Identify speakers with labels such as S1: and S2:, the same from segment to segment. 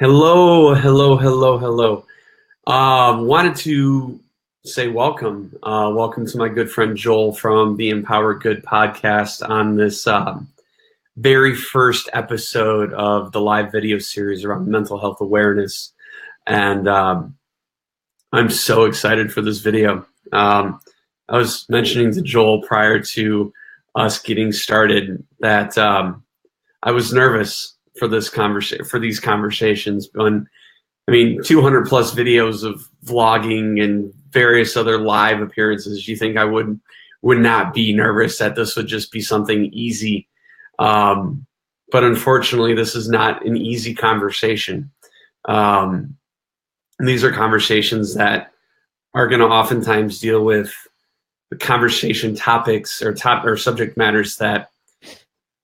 S1: Hello, hello, hello, hello. Wanted to say welcome. Welcome to my good friend Joel from the Empower Good podcast on this very first episode of the live video series around mental health awareness. And I'm so excited for this video. I was mentioning to Joel prior to us getting started that I was nervous for this for these conversations. 200 plus videos of vlogging and various other live appearances. You think I would not be nervous that this would just be something easy? But unfortunately, this is not an easy conversation. These are conversations that are going to oftentimes deal with the conversation topics or subject matters that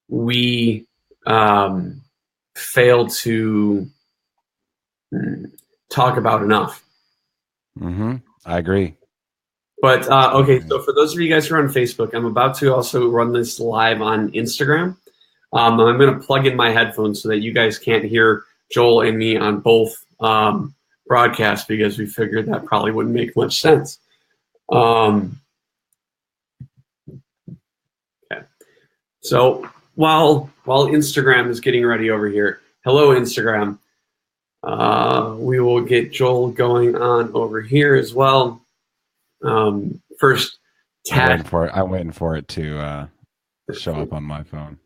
S1: we fail to talk about enough.
S2: I agree.
S1: But okay, so for those of you guys who are on Facebook, I'm about to also run this live on Instagram. I'm going to plug in my headphones so that you guys can't hear Joel and me on both broadcasts, because we figured that probably wouldn't make much sense. Okay. So while Instagram is getting ready over here, hello Instagram. We will get Joel going on over here as well. First,
S2: I'm waiting for it to show up on my phone.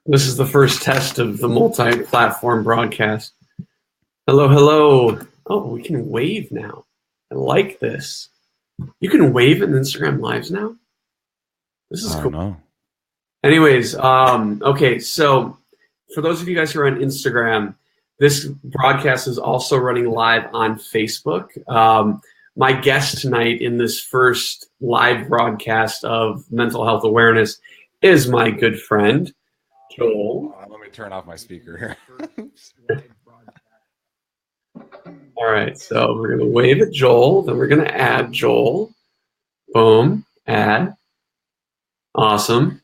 S1: This is the first test of the multi-platform broadcast. Hello, hello. Oh, we can wave now. I like this. You can wave in Instagram Lives now? This is cool.
S2: Know.
S1: Anyways, okay, so for those of you guys who are on Instagram, this broadcast is also running live on Facebook. My guest tonight in this first live broadcast of mental health awareness is my good friend, Joel.
S2: Let me turn off my speaker here.
S1: All right, so we're going to wave at Joel, then we're going to add Joel. Boom, add. Awesome.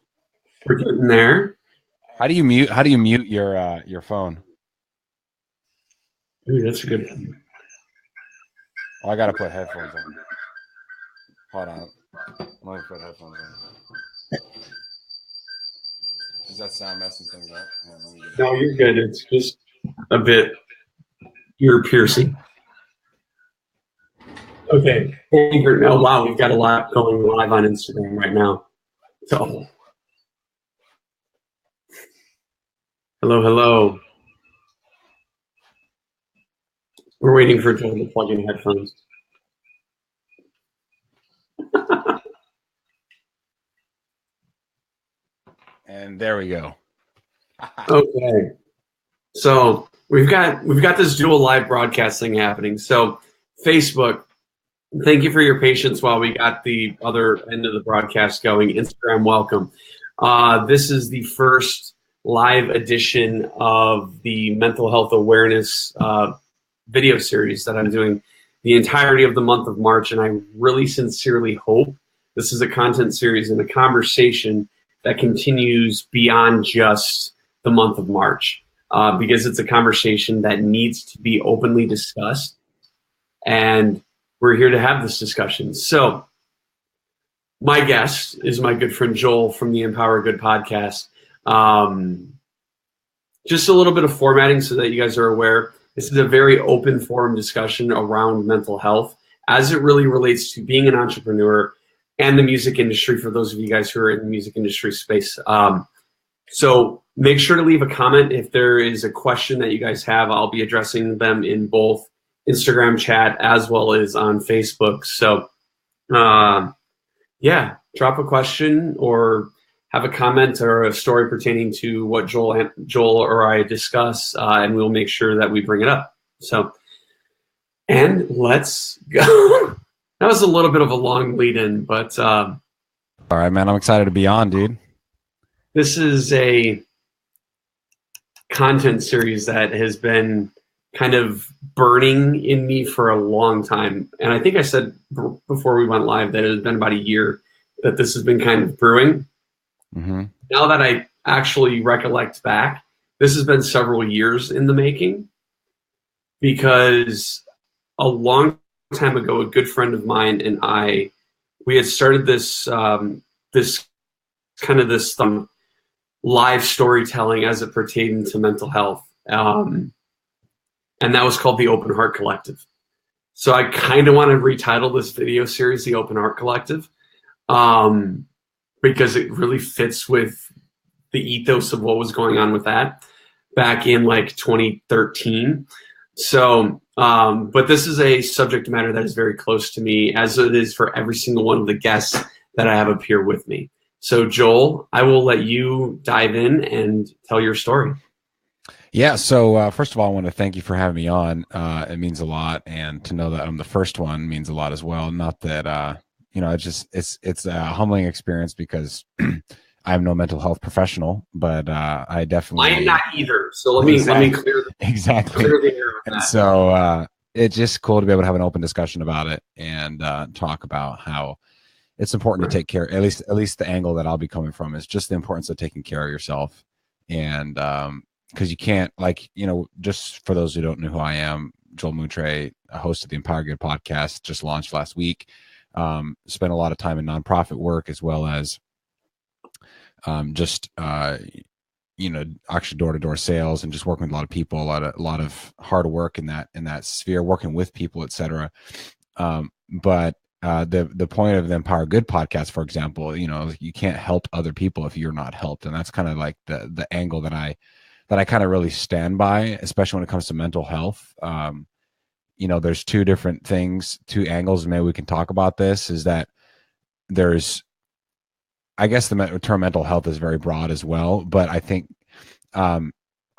S1: We're getting there.
S2: How do you mute your phone?
S1: Ooh, that's a good one.
S2: Oh, I gotta put headphones on. Hold on. Let me put headphones on. Does that sound messing things up?
S1: No, you're good. It's just a bit ear piercing. Okay. Oh, wow, we've got a lot going live on Instagram right now. So, hello, hello. We're waiting for Joel to plug in headphones.
S2: And there we go.
S1: Okay. So we've got this dual live broadcast thing happening. So Facebook, thank you for your patience while we got the other end of the broadcast going. Instagram, welcome. This is the first live edition of the mental health awareness video series that I'm doing the entirety of the month of March, and I really sincerely hope this is a content series and a conversation that continues beyond just the month of March, because it's a conversation that needs to be openly discussed, and we're here to have this discussion. So my guest is my good friend Joel from the Empower Good podcast. Just a little bit of formatting so that you guys are aware. This is a very open forum discussion around mental health as it really relates to being an entrepreneur and the music industry, for those of you guys who are in the music industry space. So make sure to leave a comment if there is a question that you guys have. I'll be addressing them in both Instagram chat as well as on Facebook. So yeah, drop a question or have a comment or a story pertaining to what Joel or I discuss, and we'll make sure that we bring it up. So, and let's go. That was a little bit of a long lead in, but
S2: all right, man, I'm excited to be on, dude.
S1: This is a content series that has been kind of burning in me for a long time. And I think I said before we went live that it has been about a year that this has been kind of brewing.
S2: Mm-hmm.
S1: Now that I actually recollect back, this has been several years in the making, because a long time ago, a good friend of mine and I, we had started this this live storytelling as it pertained to mental health, and that was called the Open Heart Collective. So I kind of want to retitle this video series the Open Heart Collective, because it really fits with the ethos of what was going on with that back in like 2013. So, but this is a subject matter that is very close to me, as it is for every single one of the guests that I have up here with me. So, Joel, I will let you dive in and tell your story.
S2: Yeah. So first of all, I want to thank you for having me on. It means a lot, and to know that I'm the first one means a lot as well. Not that it's a humbling experience, because I'm no mental health professional, but I definitely.
S1: I am not either. So let me clear the air on
S2: And
S1: that.
S2: so it's just cool to be able to have an open discussion about it and talk about how it's important to take care. At least the angle that I'll be coming from is just the importance of taking care of yourself, and because you can't, just for those who don't know who I am, Joel Moutre, a host of the Empower Good podcast, just launched last week. Spent a lot of time in nonprofit work, as well as actually door-to-door sales, and just working with a lot of people, a lot of hard work in that sphere, working with people, etc. But the point of the Empower Good podcast, for example, you can't help other people if you're not helped, and that's kind of like the angle that I kind of really stand by, especially when it comes to mental health. There's two different things, two angles. Maybe we can talk about this. Is that there's, I guess the term mental health is very broad as well, but I think I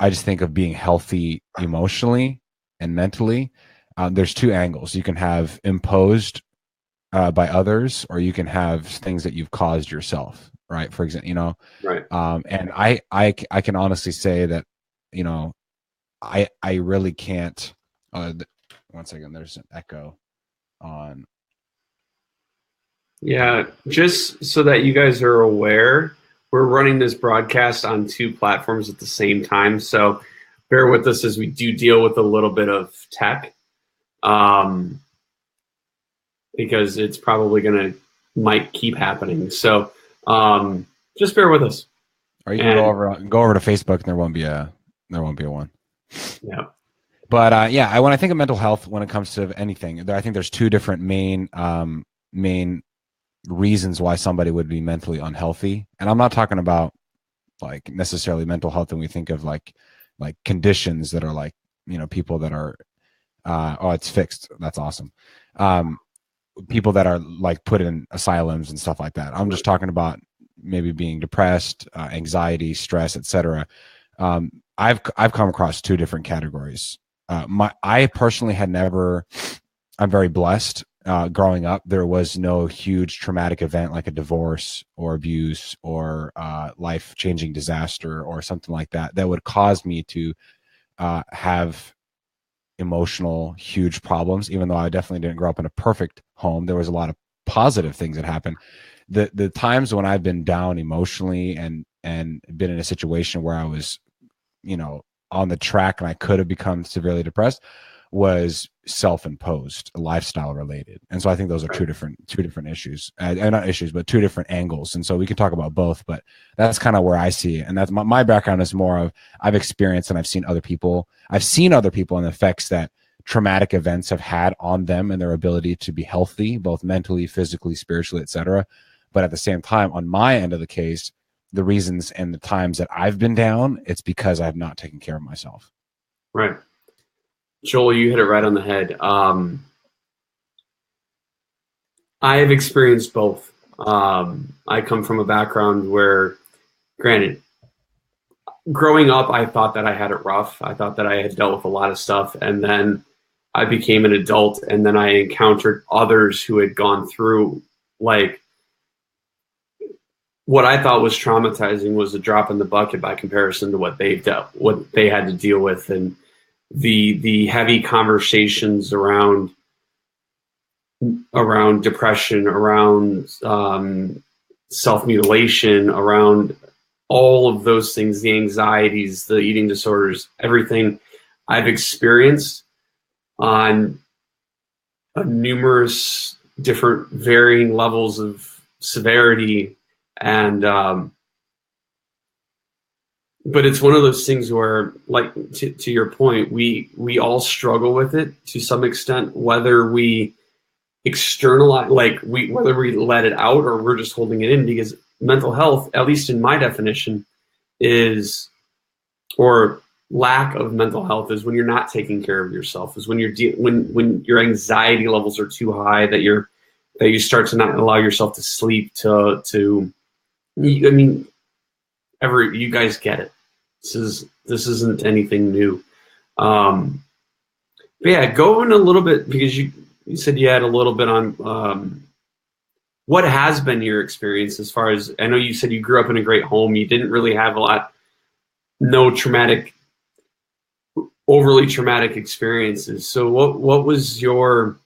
S2: just think of being healthy emotionally and mentally. There's two angles. You can have imposed by others, or you can have things that you've caused yourself, right? For example,
S1: Right.
S2: And I can honestly say that, I really can't. One second, there's an echo on.
S1: Yeah, just so that you guys are aware, we're running this broadcast on two platforms at the same time. So bear with us as we do deal with a little bit of tech, because it's probably might keep happening. So just bear with us.
S2: Or you can go over to Facebook, and there won't be a one.
S1: Yeah.
S2: But when I think of mental health, when it comes to anything, I think there's two different main reasons why somebody would be mentally unhealthy. And I'm not talking about like necessarily mental health when we think of like conditions that are like, people that are it's fixed. That's awesome. People that are like put in asylums and stuff like that. I'm just talking about maybe being depressed, anxiety, stress, etc. I've come across two different categories. I personally had never. I'm very blessed. Growing up, there was no huge traumatic event like a divorce or abuse or life-changing disaster or something like that would cause me to have emotional huge problems. Even though I definitely didn't grow up in a perfect home, there was a lot of positive things that happened. The times when I've been down emotionally and been in a situation where I was, on the track and I could have become severely depressed, was self-imposed, lifestyle related. And so I think those are two different issues, not issues, but two different angles. And so we can talk about both, but that's kind of where I see it. And that's my background is more of, I've experienced and I've seen other people and the effects that traumatic events have had on them and their ability to be healthy, both mentally, physically, spiritually, etc. But at the same time, on my end of the case, the reasons and the times that I've been down, it's because I've not taken care of myself.
S1: Right. Joel, you hit it right on the head. I have experienced both. I come from a background where, granted, growing up, I thought that I had it rough. I thought that I had dealt with a lot of stuff. And then I became an adult, and then I encountered others who had gone through, like, what I thought was traumatizing was a drop in the bucket by comparison to what they had to deal with. And the heavy conversations around depression, around self-mutilation, around all of those things, the anxieties, the eating disorders, everything I've experienced on numerous different varying levels of severity. And, but it's one of those things where, like, to your point, we all struggle with it to some extent, whether we externalize, whether we let it out or we're just holding it in, because mental health, at least in my definition, is, or lack of mental health is when you're not taking care of yourself, is when you're when your anxiety levels are too high, that you start to not allow yourself to sleep, to I mean, you guys get it. This isn't anything new. But yeah, go in a little bit, because you said you had a little bit on what has been your experience as far as, I know you said you grew up in a great home. You didn't really have no overly traumatic experiences. So what was your,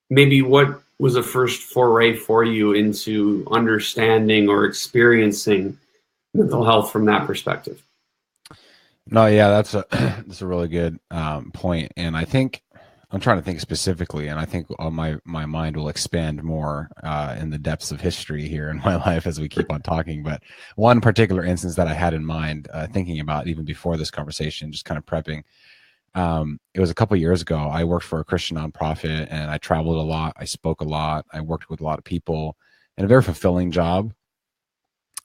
S1: maybe what was a first foray for you into understanding or experiencing mental health from that perspective?
S2: No, yeah, that's a really good point. And I think I'm trying to think specifically, and I think my mind will expand more in the depths of history here in my life as we keep on talking. But one particular instance that I had in mind, thinking about even before this conversation, just kind of prepping, it was a couple of years ago. I worked for a Christian nonprofit, and I traveled a lot. I spoke a lot. I worked with a lot of people, and a very fulfilling job.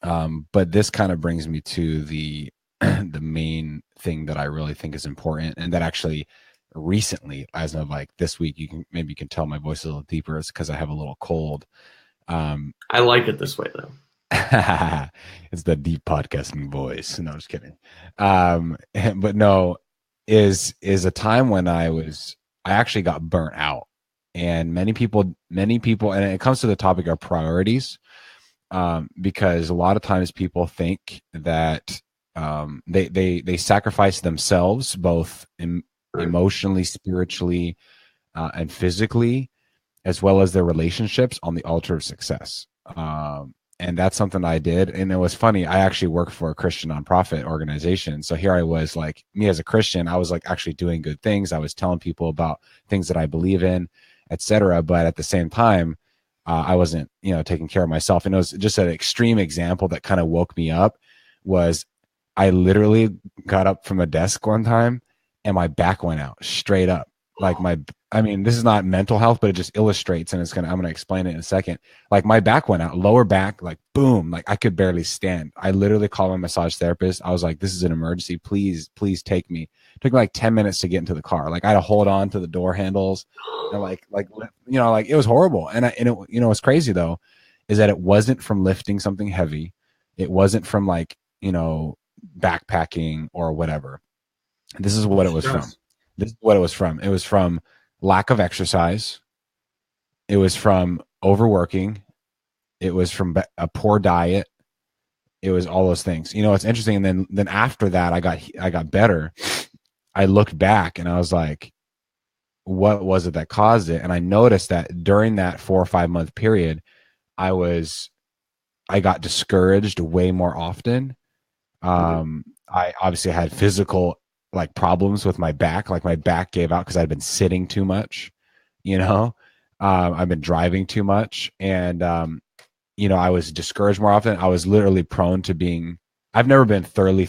S2: But this kind of brings me to the the main thing that I really think is important, and that actually recently, as of like this week, you can tell my voice is a little deeper. It's because I have a little cold.
S1: I like it this way, though.
S2: It's the deep podcasting voice. No, just kidding. But no, is a time when I actually got burnt out, and many people, and it comes to the topic of priorities, because a lot of times people think that they sacrifice themselves both emotionally, spiritually, and physically, as well as their relationships, on the altar of success. And that's something I did. And it was funny. I actually worked for a Christian nonprofit organization. So here I was, like, me as a Christian, I was like actually doing good things. I was telling people about things that I believe in, etc. But at the same time, I wasn't, taking care of myself. And it was just an extreme example that kind of woke me up. Was I literally got up from a desk one time and my back went out straight up. Like this is not mental health, but it just illustrates, and I'm going to explain it in a second. Like, my back went out, lower back, like boom, like I could barely stand. I literally called my massage therapist. I was like, this is an emergency. Please take me. It took me like 10 minutes to get into the car. Like, I had to hold on to the door handles, and like it was horrible. And what's crazy though, is that it wasn't from lifting something heavy. It wasn't from backpacking or whatever. This is what it was from. This is what it was from. It was from lack of exercise. It was from overworking. It was from a poor diet. It was all those things. It's interesting. And then after that, I got better. I looked back and I was like, what was it that caused it? And I noticed that during that 4 or 5 month period, I got discouraged way more often. I obviously had physical problems with my back. Like, my back gave out because I'd been sitting too much, I've been driving too much. And, I was discouraged more often. I was literally prone to I've never been thoroughly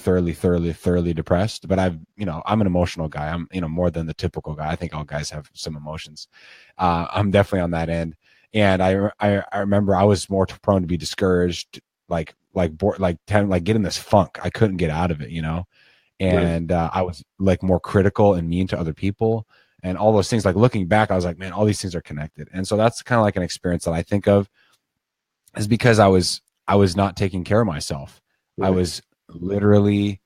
S2: depressed, but I'm an emotional guy. I'm, more than the typical guy. I think all guys have some emotions. I'm definitely on that end. And I remember I was more prone to be discouraged, get in this funk. I couldn't get out of it, and I was more critical and mean to other people, and all those things. Like, looking back, I was like, man, all these things are connected. And so that's kind of an experience that I think of, is because I was not taking care of myself. I was literally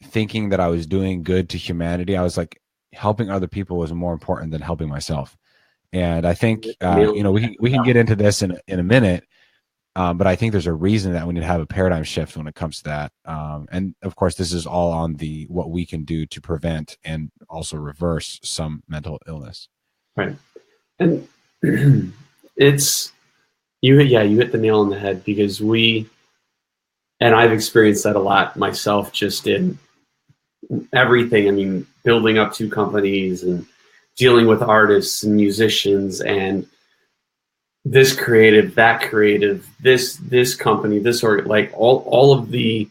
S2: thinking that I was doing good to humanity. I was like, helping other people was more important than helping myself. And I think we can get into this in a minute. But I think there's a reason that we need to have a paradigm shift when it comes to that. And of course, this is all on what we can do to prevent and also reverse some mental illness.
S1: Right. And you hit the nail on the head, because and I've experienced that a lot myself, just in everything. I mean, building up 2 companies and dealing with artists and musicians and this creative, that creative, this company, this, or like all of the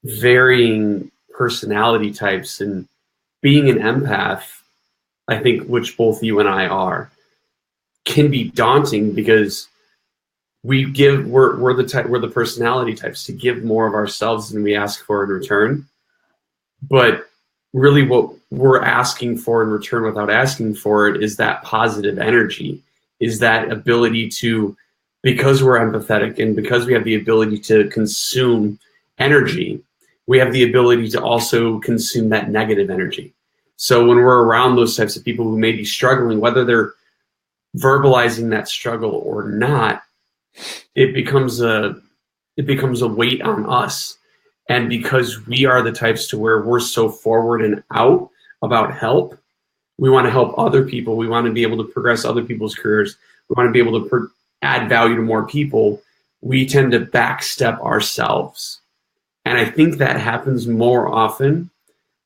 S1: varying personality types. And being an empath, I think, which both you and I are, can be daunting, because we're the personality types to give more of ourselves than we ask for in return. But really what we're asking for in return without asking for it is that positive energy, is that ability to, because we're empathetic and because we have the ability to consume energy, we have the ability to also consume that negative energy. So when we're around those types of people who may be struggling, whether they're verbalizing that struggle or not, it becomes a weight on us. And because we are the types to where we're so forward and out about help, we want to help other people. We want to be able to progress other people's careers. We want to be able to add value to more people. We tend to backstep ourselves. And I think that happens more often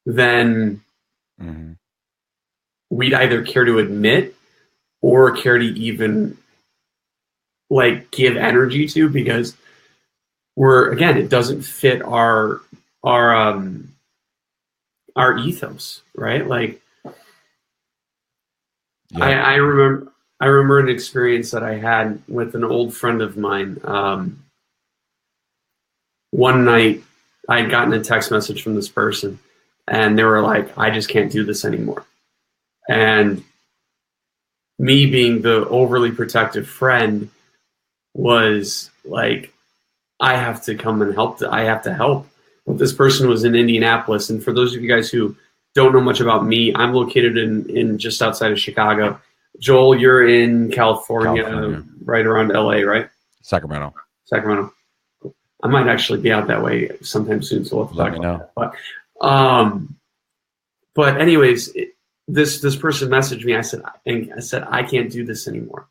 S1: than we'd either care to admit or care to even like give energy to, because again, it doesn't fit our ethos, right? Like, yeah. I remember an experience that I had with an old friend of mine. One night I had gotten a text message from this person, and they were like, I just can't do this anymore. And me, being the overly protective friend, was like, I have to come and help. I have to help. But this person was in Indianapolis. And for those of you guys who don't know much about me, I'm located in just outside of Chicago. Joel, you're in California, right around LA, right?
S2: Sacramento.
S1: I might actually be out that way sometime soon, so we'll have to
S2: let me know.
S1: But anyways, this person messaged me. I said, I can't do this anymore.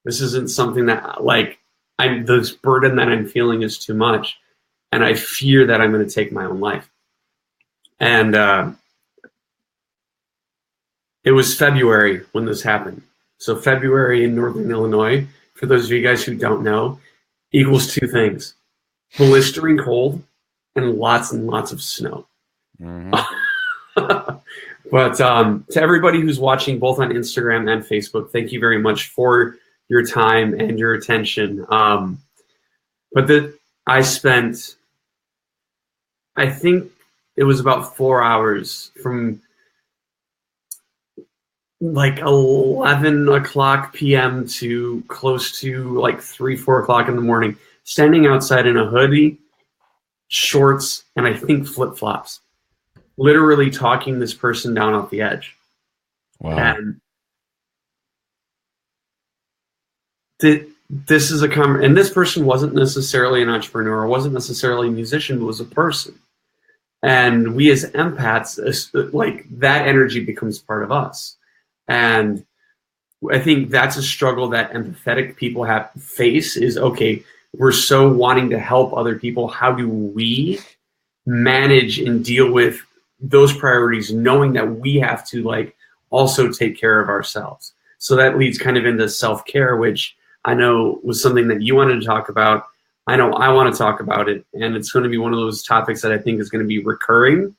S1: This isn't something that, like, this burden that I'm feeling is too much, and I fear that I'm going to take my own life. And it was February when this happened. So February in Northern Illinois, for those of you guys who don't know, equals 2 things: blistering cold and lots of snow. But to everybody who's watching both on Instagram and Facebook, thank you very much for your time and your attention. But I spent, I think it was about 4 hours from like 11 o'clock p.m. to close to like 3-4 o'clock in the morning, standing outside in a hoodie, shorts, and I think flip-flops, literally talking this person down off the edge.
S2: Wow.
S1: And this is and this person wasn't necessarily an entrepreneur, wasn't necessarily a musician, but was a person. And we as empaths, like, that energy becomes part of us. And I think that's a struggle that empathetic people face is, okay, we're so wanting to help other people. How do we manage and deal with those priorities, knowing that we have to, like, also take care of ourselves? So that leads kind of into self-care, which I know was something that you wanted to talk about. I know I want to talk about it, and it's going to be one of those topics that I think is going to be recurring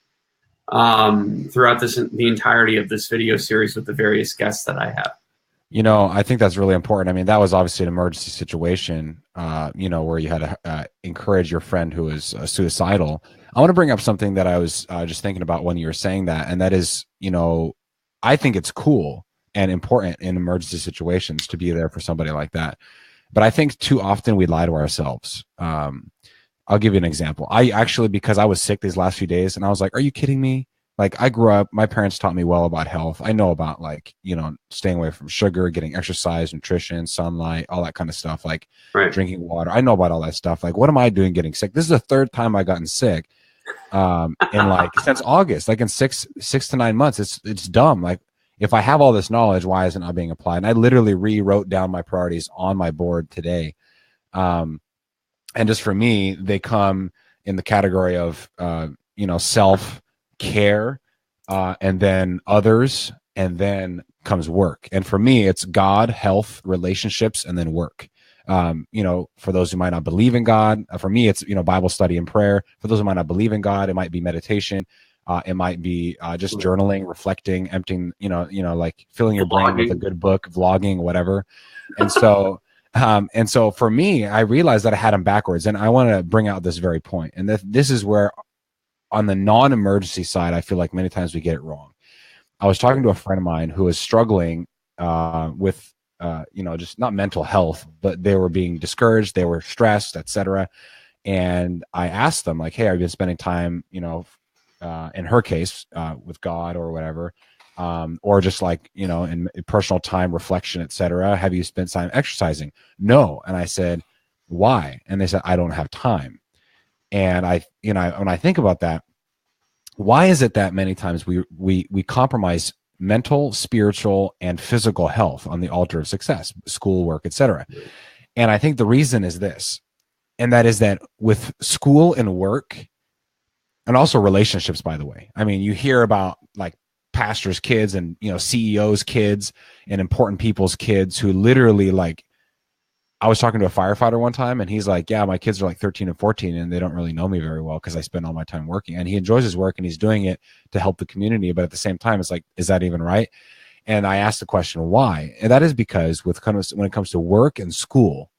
S1: throughout the entirety of this video series with the various guests that I have.
S2: You know, I think that's really important. I mean, that was obviously an emergency situation, you know, where you had to encourage your friend who was suicidal. I want to bring up something that I was just thinking about when you were saying that, and that is, you know, I think it's cool and important in emergency situations to be there for somebody like that. But I think too often we lie to ourselves. I'll give you an example. I actually, because I was sick these last few days, and I was like, are you kidding me? Like, I grew up, my parents taught me well about health. I know about, like, you know, staying away from sugar, getting exercise, nutrition, sunlight, all that kind of stuff, like drinking water. I know about all that stuff. Like, what am I doing getting sick? This is the 3rd time I've gotten sick in like since August, like in six to 9 months. It's dumb. Like, if I have all this knowledge, why isn't it being applied? And I literally rewrote down my priorities on my board today. And just for me, they come in the category of, self-care, and then others, and then comes work. And for me, it's God, health, relationships, and then work. For those who might not believe in God, for me, it's, Bible study and prayer. For those who might not believe in God, it might be meditation. It might be just journaling, reflecting, emptying, like filling your brain with a good book, vlogging, whatever. And so, for me, I realized that I had them backwards, and I want to bring out this very point. And this is where, on the non-emergency side, I feel like many times we get it wrong. I was talking to a friend of mine who was struggling with, just not mental health, but they were being discouraged, they were stressed, etc. And I asked them, like, hey, have you been spending time, in her case, with God or whatever, or just like, in personal time, reflection, etc. Have you spent time exercising? No. And I said, why? And they said, I don't have time. And when I think about that, why is it that many times we compromise mental, spiritual, and physical health on the altar of success, schoolwork, etc.? And I think the reason is this, and that is that with school and work, and also relationships, by the way, I mean, you hear about like pastors' kids and, CEOs' kids and important people's kids who literally, like, I was talking to a firefighter one time, and he's like, yeah, my kids are like 13 and 14, and they don't really know me very well because I spend all my time working. And he enjoys his work, and he's doing it to help the community. But at the same time, it's like, is that even right? And I asked the question, why? And that is because when it comes to work and school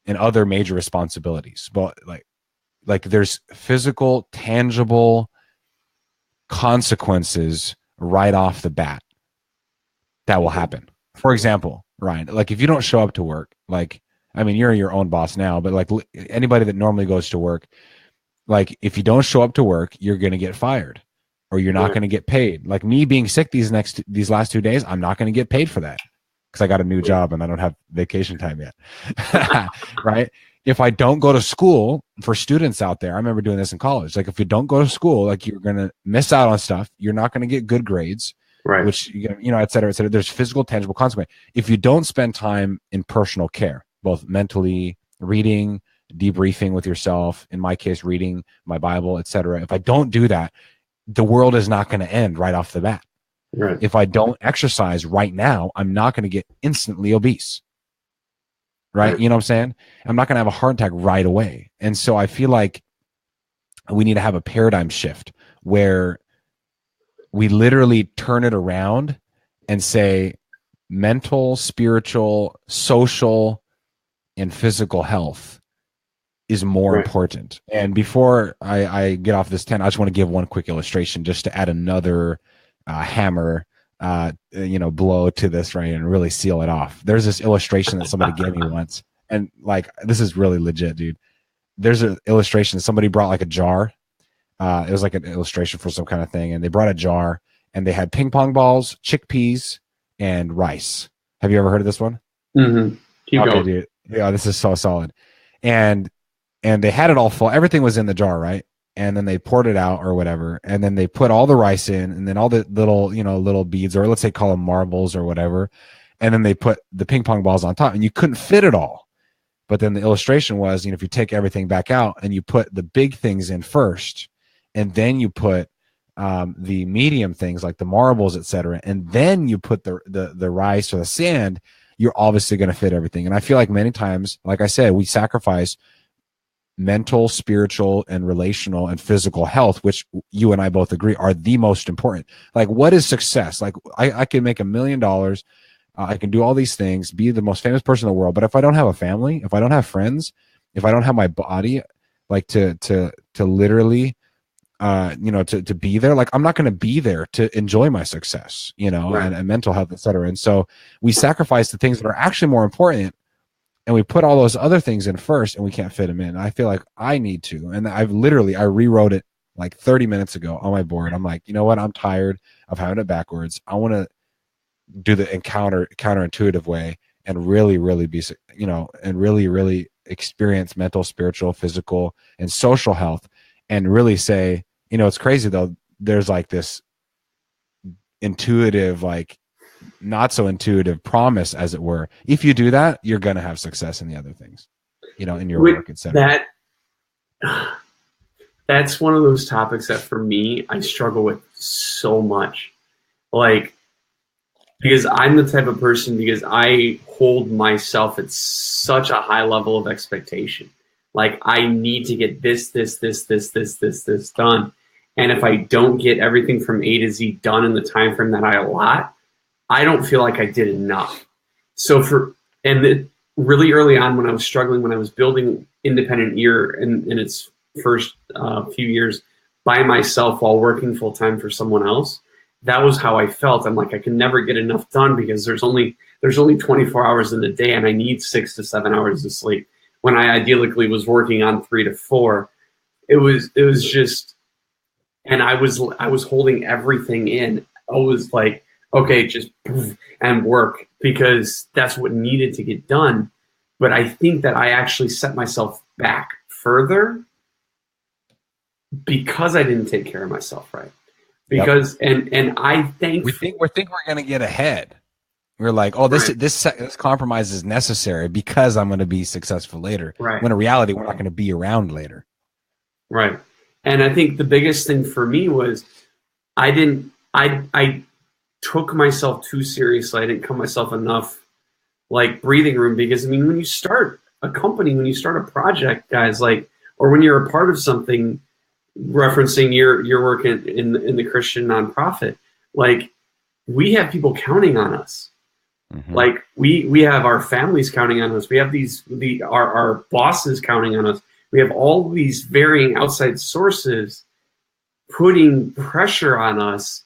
S2: and other major responsibilities, but like there's physical, tangible consequences right off the bat that will happen. For example, Ryan, like if you don't show up to work, like, I mean, you're your own boss now, but like anybody that normally goes to work, like if you don't show up to work, you're going to get fired, or you're not going to get paid. Like me being sick these last 2 days, I'm not going to get paid for that because I got a new job and I don't have vacation time yet. Right? If I don't go to school, for students out there, I remember doing this in college. Like if you don't go to school, like you're going to miss out on stuff. You're not going to get good grades. Right. Which, et cetera, et cetera. There's physical, tangible consequence. If you don't spend time in personal care, both mentally, reading, debriefing with yourself, in my case, reading my Bible, et cetera. If I don't do that, the world is not going to end right off the bat. Right. If I don't exercise right now, I'm not going to get instantly obese. Right? You know what I'm saying? I'm not going to have a heart attack right away. And so I feel like we need to have a paradigm shift where we literally turn it around and say mental, spiritual, social, and physical health is more important. And before I get off this 10, I just want to give one quick illustration just to add another hammer, blow to this, right, and really seal it off. There's this illustration that somebody gave me once, and like, this is really legit, dude. There's an illustration. Somebody brought like a jar. It was like an illustration for some kind of thing, and they brought a jar, and they had ping pong balls, chickpeas, and rice. Have you ever heard of this one?
S1: Mm-hmm. Keep going.
S2: Dude. Yeah, this is so solid. And they had it all full. Everything was in the jar, right? And then they poured it out or whatever, and then they put all the rice in, and then all the little beads, or let's say call them marbles or whatever, and then they put the ping pong balls on top, and you couldn't fit it all. But then the illustration was, if you take everything back out and you put the big things in first, and then you put the medium things like the marbles, etc., and then you put the rice or the sand, you're obviously going to fit everything. And I feel like many times, like I said, we sacrifice mental, spiritual, and relational and physical health, which you and I both agree are the most important. Like, what is success? Like, I can make $1 million. I can do all these things, be the most famous person in the world. But if I don't have a family, if I don't have friends, if I don't have my body, like to literally, to be there, like I'm not going to be there to enjoy my success, right, and mental health, et cetera. And so we sacrifice the things that are actually more important, and we put all those other things in first, and we can't fit them in. I feel like I need to, and I rewrote it like 30 minutes ago on my board. I'm like, you know what? I'm tired of having it backwards. I want to do the counterintuitive way and really, really be, and really, really experience mental, spiritual, physical, and social health, and really say, it's crazy though. There's like this intuitive, like not so intuitive promise, as it were. If you do that, you're going to have success in the other things, you know, in your work, etc.
S1: That's one of those topics that for me, I struggle with so much. Like, because I'm the type of person, because I hold myself at such a high level of expectation. Like, I need to get this done. And if I don't get everything from A to Z done in the time frame that I allot, I don't feel like I did enough. So really early on when I was struggling, when I was building Independent Ear in its first few years by myself while working full time for someone else, that was how I felt. I'm like, I can never get enough done because there's only 24 hours in the day and I need 6 to 7 hours of sleep. When I ideally was working on 3 to 4, it was just, and I was holding everything in. I was like, okay, just and work, because that's what needed to get done. But I think that I actually set myself back further because I didn't take care of myself right. Because and I think
S2: we think we're going to get ahead. We're like, oh, this compromise is necessary because I'm going to be successful later.
S1: Right.
S2: When in reality, we're not going to be around later.
S1: Right. And I think the biggest thing for me was I took myself too seriously. I didn't cut myself enough like breathing room, because I mean, when you start a company, when you start a project, guys, like, or when you're a part of something, referencing your work in the Christian nonprofit, like, we have people counting on us. Mm-hmm. Like we have our families counting on us. We have our bosses counting on us. We have all these varying outside sources putting pressure on us,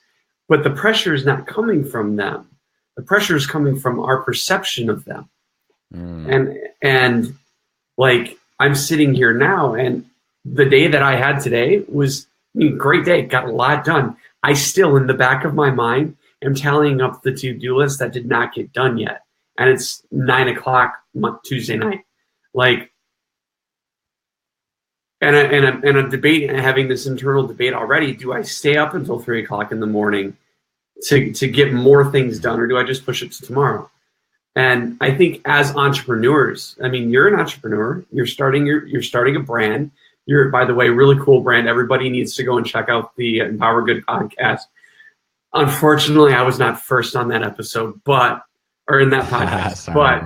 S1: but the pressure is not coming from them. The pressure is coming from our perception of them. And like, I'm sitting here now, and the day that I had today was a great day. Got a lot done. I still, in the back of my mind, am tallying up the to-do list that did not get done yet. And it's 9:00 Tuesday night. Like, and a debate, and having this internal debate already. Do I stay up until 3:00 in the morning to get more things done, or do I just push it to tomorrow? And I think as entrepreneurs, I mean, you're an entrepreneur. You're starting a brand. You're, by the way, really cool brand. Everybody needs to go and check out the Empower Good podcast. Unfortunately, I was not first on that episode, or in that podcast. But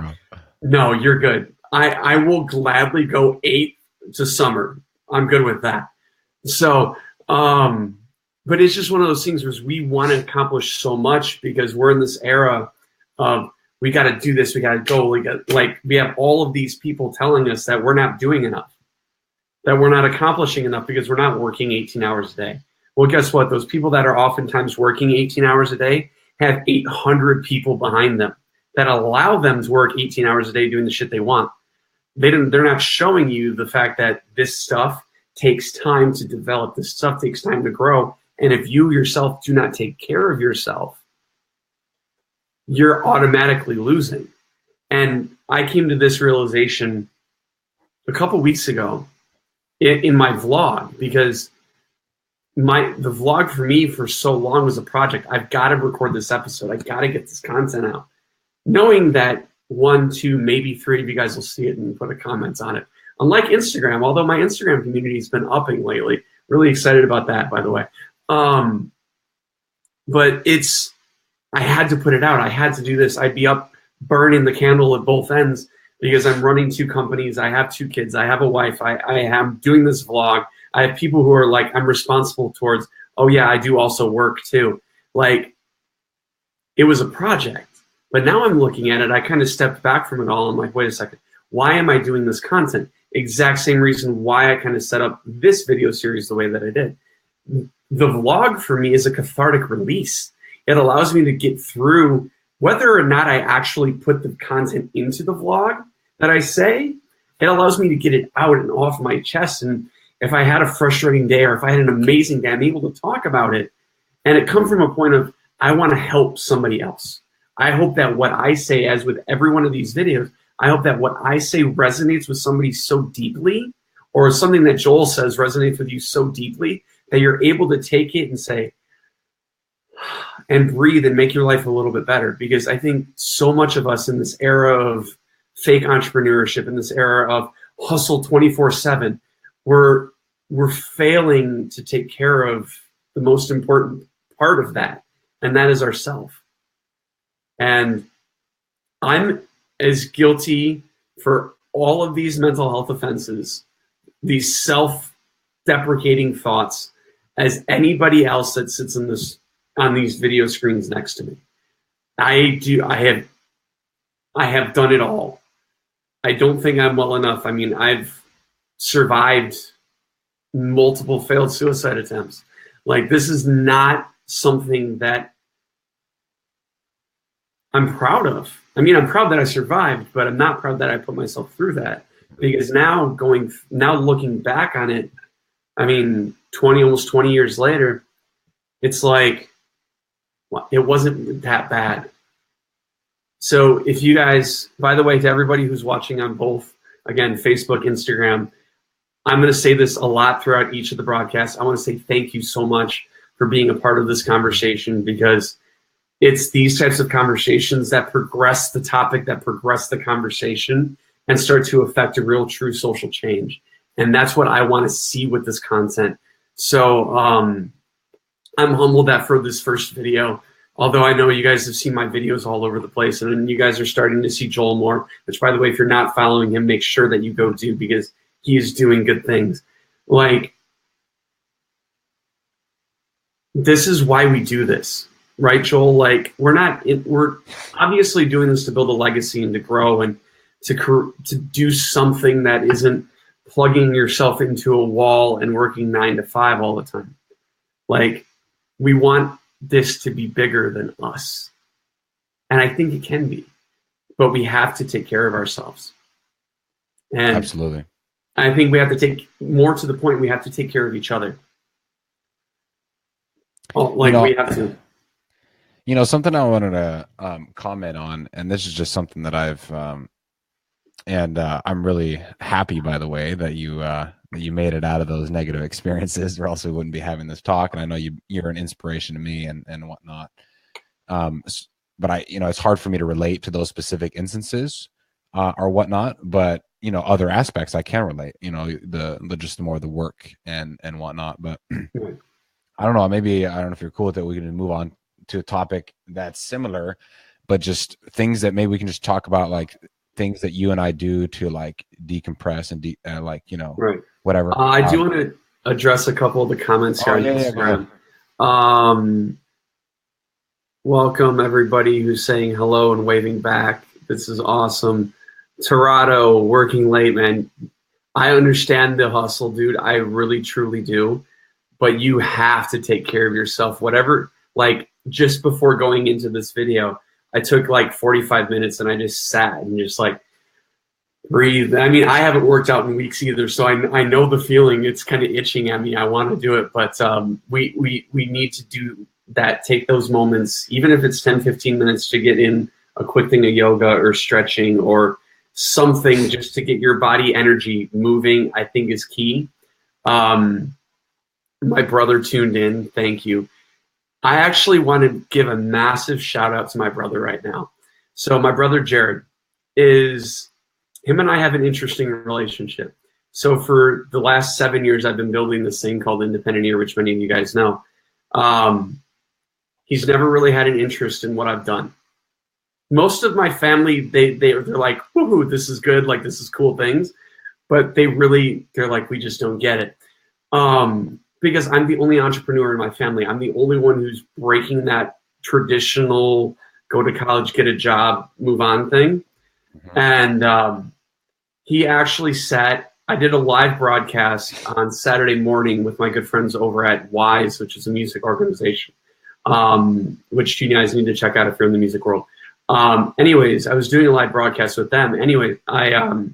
S1: no, you're good. I will gladly go 8 to summer. I'm good with that. So, but it's just one of those things where we want to accomplish so much because we're in this era of, we got to do this, we got to go. We have all of these people telling us that we're not doing enough, that we're not accomplishing enough because we're not working 18 hours a day. Well, guess what? Those people that are oftentimes working 18 hours a day have 800 people behind them that allow them to work 18 hours a day doing the shit they want. They're not showing you the fact that this stuff takes time to develop. This stuff takes time to grow. And if you yourself do not take care of yourself, you're automatically losing. And I came to this realization a couple weeks ago in my vlog, because the vlog for me for so long was a project. I've got to record this episode. I've got to get this content out. Knowing that 1, 2, maybe 3 of you guys will see it and put a comments on it. Unlike Instagram, although my Instagram community has been upping lately. Really excited about that, by the way. But I had to put it out. I had to do this. I'd be up burning the candle at both ends because I'm running 2 companies. I have 2 kids. I have a wife. I am doing this vlog. I have people who are like, I'm responsible towards, oh yeah, I do also work too. Like, it was a project. But now I'm looking at it, I kind of stepped back from it all. I'm like, wait a second, why am I doing this content? Exact same reason why I kind of set up this video series the way that I did. The vlog for me is a cathartic release. It allows me to get through whether or not I actually put the content into the vlog that I say. It allows me to get it out and off my chest. And if I had a frustrating day or if I had an amazing day, I'm able to talk about it. And it comes from a point of, I want to help somebody else. I hope that what I say, as with every one of these videos, I hope that what I say resonates with somebody so deeply, or something that Joel says resonates with you so deeply, that you're able to take it and say, and breathe and make your life a little bit better. Because I think so much of us in this era of fake entrepreneurship, in this era of hustle 24/7, we're failing to take care of the most important part of that, and that is ourself. And I'm as guilty for all of these mental health offenses, these self-deprecating thoughts, as anybody else that sits in this on these video screens next to me. I have done it all. I don't think I'm well enough. I mean, I've survived multiple failed suicide attempts. Like, this is not something that I'm proud of. I mean, I'm proud that I survived, but I'm not proud that I put myself through that. Because now looking back on it, I mean, almost 20 years later, it's like, well, it wasn't that bad. So if you guys, by the way, to everybody who's watching on both, again, Facebook, Instagram, I'm going to say this a lot throughout each of the broadcasts. I want to say thank you so much for being a part of this conversation, because it's these types of conversations that progress the topic, that progress the conversation, and start to affect a real, true social change. And that's what I want to see with this content. So I'm humbled that for this first video, although I know you guys have seen my videos all over the place, and then you guys are starting to see Joel more, which, by the way, if you're not following him, make sure that you go do, because he is doing good things. Like, this is why we do this, right, Joel? Like, we're obviously doing this to build a legacy and to grow and to do something that isn't plugging yourself into a wall and working 9 to 5 all the time. Like, we want this to be bigger than us. And I think it can be, but we have to take care of ourselves. And
S2: absolutely.
S1: I think we have to take more to the point, we have to take care of each other. Oh, like, we have to.
S2: You know, something I wanted to comment on, and this is just something that I've, and I'm really happy, by the way, that you made it out of those negative experiences, or else we wouldn't be having this talk. And I know you're an inspiration to me and whatnot. But it's hard for me to relate to those specific instances or whatnot. But other aspects I can relate. The just more of the work and whatnot. But I don't know. Maybe I don't know if you're cool with it. We can move on to a topic that's similar, but just things that maybe we can just talk about, like things that you and I do to like decompress and
S1: right.
S2: Whatever.
S1: I do want to address a couple of the comments here on Instagram. Welcome everybody who's saying hello and waving back. This is awesome. Torado, working late, man. I understand the hustle, dude. I really, truly do. But you have to take care of yourself. Whatever, like, just before going into this video, I took like 45 minutes and I just sat and just like breathe. I mean, I haven't worked out in weeks either, so I know the feeling. It's kind of itching at me. I want to do it, but we need to do that. Take those moments, even if it's 10, 15 minutes, to get in a quick thing of yoga or stretching or something just to get your body energy moving, I think is key. My brother tuned in. Thank you. I actually want to give a massive shout out to my brother right now. So my brother Jared him and I have an interesting relationship. So for the last 7 years, I've been building this thing called Independent Ear, which many of you guys know. He's never really had an interest in what I've done. Most of my family, they're like, woohoo, this is good, like this is cool things. But they're like, we just don't get it. Because I'm the only entrepreneur in my family. I'm the only one who's breaking that traditional go to college, get a job, move on thing. Mm-hmm. And he actually I did a live broadcast on Saturday morning with my good friends over at Wise, which is a music organization, which you guys need to check out if you're in the music world. Anyways, I was doing a live broadcast with them. Anyway, I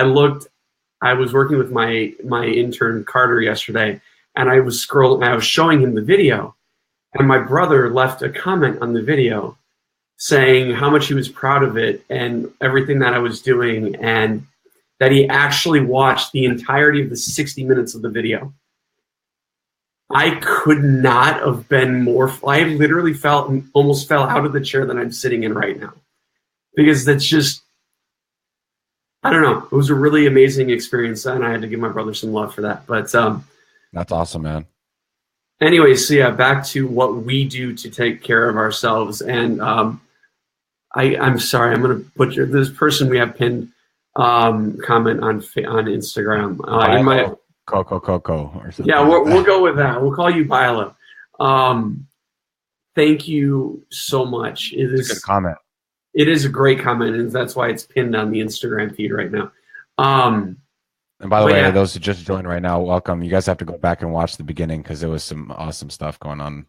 S1: was working with my intern Carter yesterday, and I was scrolling, I was showing him the video, and my brother left a comment on the video saying how much he was proud of it and everything that I was doing, and that he actually watched the entirety of the 60 minutes of the video. I could not have been more. I literally almost fell out of the chair that I'm sitting in right now, because that's just, I don't know. It was a really amazing experience, and I had to give my brother some love for that. But
S2: That's awesome, man.
S1: anyways, so yeah, back to what we do to take care of ourselves. And I'm sorry, I'm going to butcher this person we have pinned comment on Instagram. In my
S2: Coco or something.
S1: Yeah, we'll go with that. We'll call you Bilo. Thank you so much.
S2: It's a good comment.
S1: It is a great comment, and that's why it's pinned on the Instagram feed right now.
S2: And by the way, those who just joined right now, welcome. You guys have to go back and watch the beginning because there was some awesome stuff going on.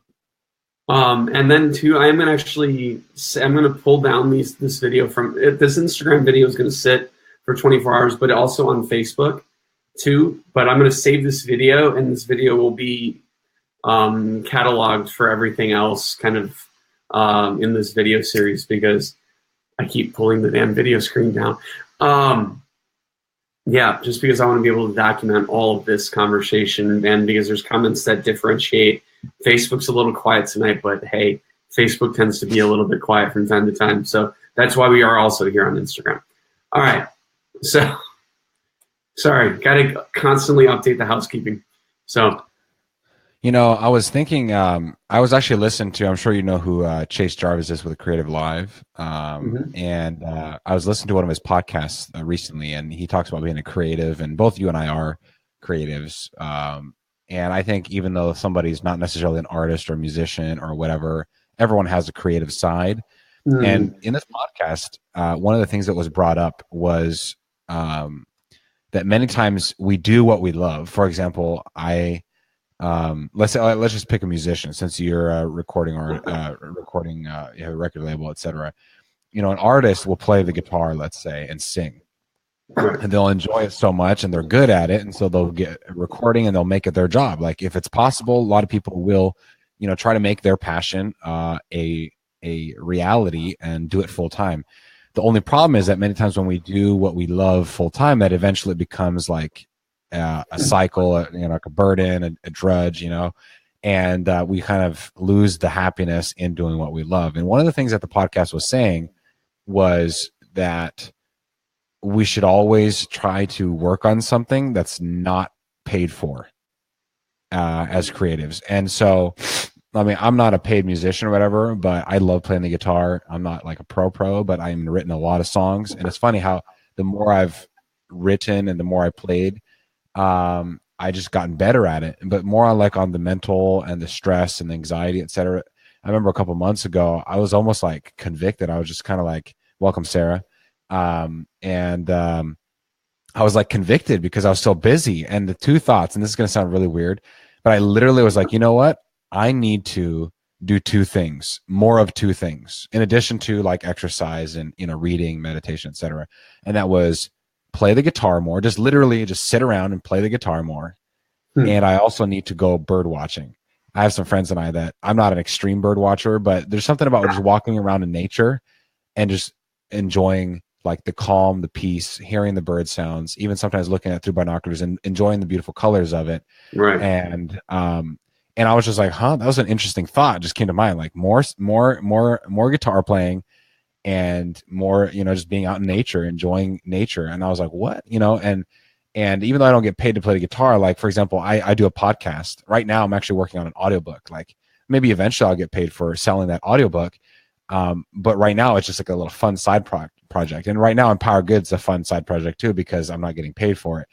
S1: And then too, I'm going to pull down this video from this Instagram video is going to sit for 24 hours, but also on Facebook too. But I'm going to save this video, and this video will be cataloged for everything else kind of in this video series, because I keep pulling the damn video screen down. Yeah, just because I want to be able to document all of this conversation, and because there's comments that differentiate. Facebook's a little quiet tonight, but hey, Facebook tends to be a little bit quiet from time to time. So that's why we are also here on Instagram. All right. So, sorry, got to constantly update the housekeeping. So,
S2: I was thinking, I was actually listening to, I'm sure you know who Chase Jarvis is with Creative Live. And I was listening to one of his podcasts recently, and he talks about being a creative, and both you and I are creatives. And I think even though somebody's not necessarily an artist or musician or whatever, everyone has a creative side. And in this podcast, one of the things that was brought up was that many times we do what we love. For example, let's just pick a musician, since you're a recording or you have a record label, etc. An artist will play the guitar, let's say, and sing. And they'll enjoy it so much, and they're good at it, and so they'll get recording and they'll make it their job. Like, if it's possible, a lot of people will, try to make their passion a reality and do it full time. The only problem is that many times when we do what we love full time, that eventually becomes like a cycle, like a burden, a drudge, and we kind of lose the happiness in doing what we love. And one of the things that the podcast was saying was that we should always try to work on something that's not paid for as creatives. And so, I mean, I'm not a paid musician or whatever, but I love playing the guitar. I'm not like a pro, but I've written a lot of songs. And it's funny how the more I've written and the more I played, I just gotten better at it, but more on the mental and the stress and the anxiety, etc. I remember a couple months ago, I was almost like convicted. I was just kind of like, welcome, Sarah. I was like convicted because I was so busy. And the two thoughts, and this is going to sound really weird, but I literally was like, you know what? I need to do two things, more of two things, in addition to like exercise and, reading, meditation, etc. And that was play the guitar more, just literally just sit around and play the guitar more. And I also need to go bird watching. I have some friends and I that I'm not an extreme bird watcher, but there's something about just walking around in nature and just enjoying like the calm, the peace, hearing the bird sounds, even sometimes looking at it through binoculars and enjoying the beautiful colors of it.
S1: Right.
S2: And I was just like, that was an interesting thought. It just came to mind, like more guitar playing and more, just being out in nature, enjoying nature. And I was like, what, and even though I don't get paid to play the guitar, like, for example, I do a podcast right now. I'm actually working on an audiobook. Like, maybe eventually I'll get paid for selling that audiobook. But right now it's just like a little fun side project. And right now Empower Good's a fun side project too, because I'm not getting paid for it.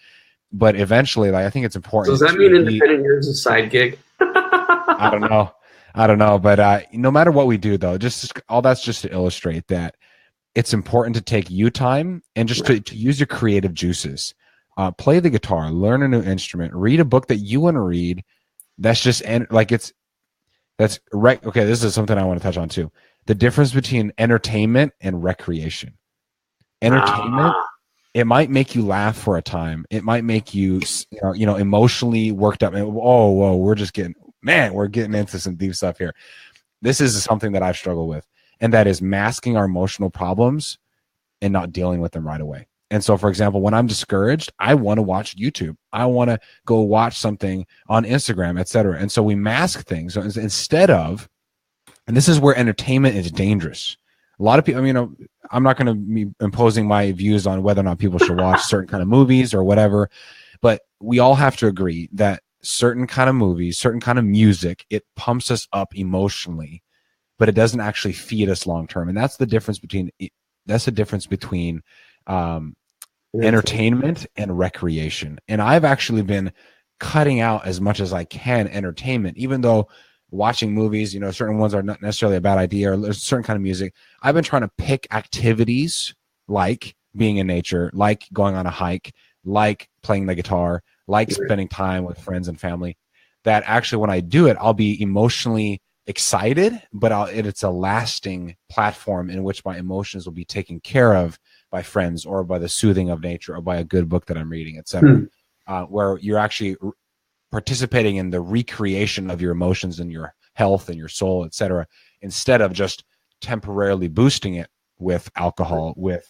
S2: But eventually, like, I think it's important.
S1: So does that mean independent is a side gig?
S2: I don't know. But no matter what we do, though, just all that's just to illustrate that it's important to take you time and just to use your creative juices. Play the guitar, learn a new instrument, read a book that you want to read. That's just like okay. This is something I want to touch on too. The difference between entertainment and recreation. Entertainment, it might make you laugh for a time. It might make you, emotionally worked up. And whoa, we're getting into some deep stuff here. This is something that I've struggled with, and that is masking our emotional problems and not dealing with them right away. And so, for example, when I'm discouraged, I want to watch YouTube. I want to go watch something on Instagram, etc. And so we mask things. So instead of, and this is where entertainment is dangerous. A lot of people, I'm not going to be imposing my views on whether or not people should watch certain kind of movies or whatever, but we all have to agree that certain kind of movies, certain kind of music, it pumps us up emotionally, but it doesn't actually feed us long term. And that's the difference between entertainment and recreation. And I've actually been cutting out as much as I can entertainment, even though watching movies, certain ones are not necessarily a bad idea, or there's certain kind of music. I've been trying to pick activities like being in nature, like going on a hike, like playing the guitar, like spending time with friends and family, that actually when I do it, I'll be emotionally excited, but it's a lasting platform in which my emotions will be taken care of by friends or by the soothing of nature or by a good book that I'm reading, etc. Where you're actually participating in the recreation of your emotions and your health and your soul, etc., instead of just temporarily boosting it with alcohol, with